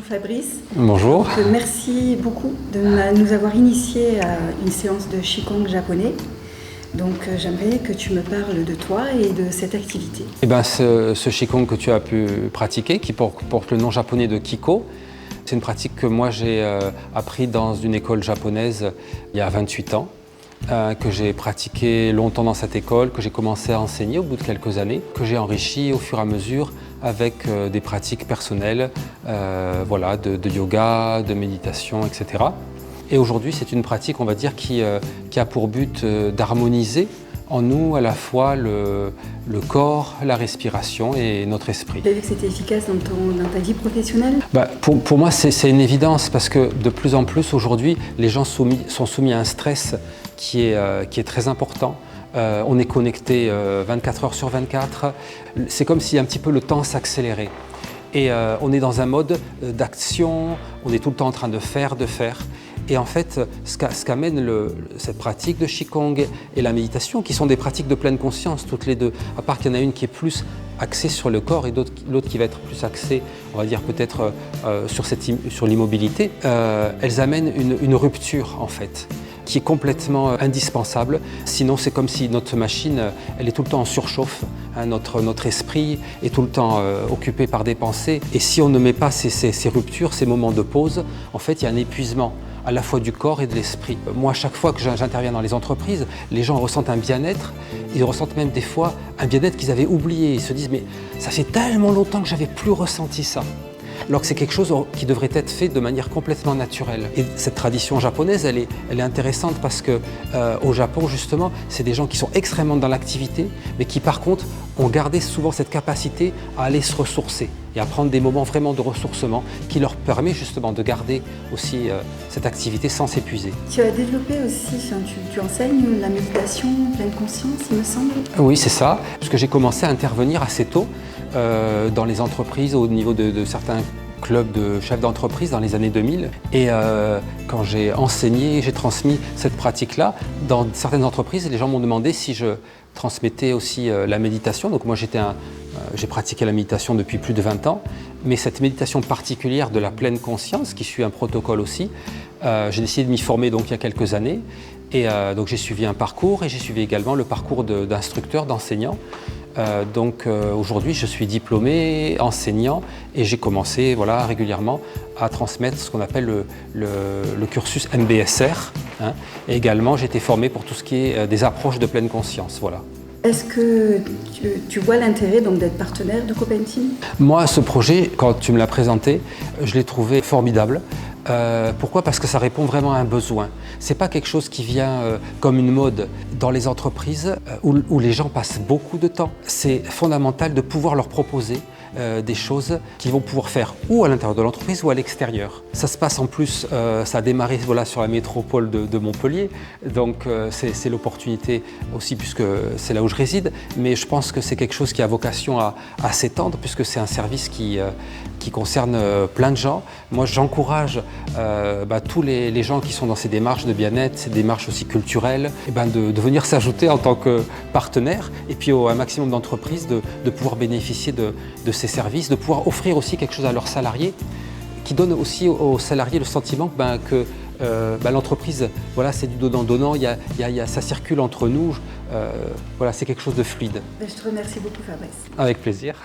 Fabrice. Bonjour. Merci beaucoup de nous avoir initiés à une séance de Qigong japonais. Donc j'aimerais que tu me parles de toi et de cette activité. Ce Qigong que tu as pu pratiquer, qui porte le nom japonais de Kiko, c'est une pratique que moi j'ai appris dans une école japonaise il y a 28 ans, que j'ai pratiqué longtemps dans cette école, que j'ai commencé à enseigner au bout de quelques années, que j'ai enrichi au fur et à mesure avec des pratiques personnelles de yoga, de méditation, etc. Et aujourd'hui, c'est une pratique, on va dire, qui a pour but d'harmoniser en nous à la fois le corps, la respiration et notre esprit. Tu as vu que c'était efficace dans ta vie professionnelle? Pour moi, c'est une évidence parce que de plus en plus aujourd'hui, les gens sont soumis à un stress qui est très important. On est connecté 24 heures sur 24. C'est comme si un petit peu le temps s'accélérait. Et on est dans un mode d'action, on est tout le temps en train de faire. Et en fait, ce qu'amène cette pratique de Qigong et la méditation, qui sont des pratiques de pleine conscience, toutes les deux, à part qu'il y en a une qui est plus axée sur le corps et l'autre qui va être plus axée, on va dire peut-être sur l'immobilité, elles amènent une rupture en fait, qui est complètement indispensable. Sinon, c'est comme si notre machine, elle est tout le temps en surchauffe. Notre esprit est tout le temps occupé par des pensées. Et si on ne met pas ces ruptures, ces moments de pause, en fait, il y a un épuisement à la fois du corps et de l'esprit. Moi, chaque fois que j'interviens dans les entreprises, les gens ressentent un bien-être. Ils ressentent même des fois un bien-être qu'ils avaient oublié. Ils se disent « mais ça fait tellement longtemps que je n'avais plus ressenti ça ». Alors que c'est quelque chose qui devrait être fait de manière complètement naturelle. Et cette tradition japonaise, elle est intéressante parce que au Japon, justement, c'est des gens qui sont extrêmement dans l'activité, mais qui par contre ont gardé souvent cette capacité à aller se ressourcer et à prendre des moments vraiment de ressourcement qui leur permet justement de garder aussi cette activité sans s'épuiser. Tu as développé aussi, tu enseignes la méditation pleine conscience, il me semble. Oui, c'est ça, parce que j'ai commencé à intervenir assez tôt dans les entreprises, au niveau de certains clubs de chefs d'entreprise dans les années 2000. Et quand j'ai enseigné, j'ai transmis cette pratique-là, dans certaines entreprises, les gens m'ont demandé si je transmettais aussi la méditation. Donc moi, j'ai pratiqué la méditation depuis plus de 20 ans, mais cette méditation particulière de la pleine conscience, qui suit un protocole aussi, j'ai décidé de m'y former donc il y a quelques années. Et donc j'ai suivi un parcours et j'ai suivi également le parcours d'instructeur, d'enseignant. Aujourd'hui, je suis diplômé enseignant et j'ai commencé régulièrement à transmettre ce qu'on appelle le cursus MBSR. Et également, j'ai été formé pour tout ce qui est des approches de pleine conscience. Voilà. Est-ce que tu vois l'intérêt d'être partenaire de Copenteam? Moi, ce projet, quand tu me l'as présenté, je l'ai trouvé formidable. Pourquoi? Parce que ça répond vraiment à un besoin. Ce n'est pas quelque chose qui vient comme une mode dans les entreprises où les gens passent beaucoup de temps. C'est fondamental de pouvoir leur proposer des choses qu'ils vont pouvoir faire ou à l'intérieur de l'entreprise ou à l'extérieur. Ça se passe en plus, ça a démarré sur la métropole de Montpellier, donc c'est l'opportunité aussi puisque c'est là où je réside, mais je pense que c'est quelque chose qui a vocation à s'étendre puisque c'est un service qui concerne plein de gens. Moi, j'encourage tous les gens qui sont dans ces démarches de bien-être, ces démarches aussi culturelles, de venir s'ajouter en tant que partenaire et puis un maximum d'entreprises de pouvoir bénéficier de ces services, de pouvoir offrir aussi quelque chose à leurs salariés qui donne aussi aux salariés le sentiment que l'entreprise, c'est du donnant-donnant, ça circule entre nous, c'est quelque chose de fluide. Je te remercie beaucoup, Fabrice. Avec plaisir.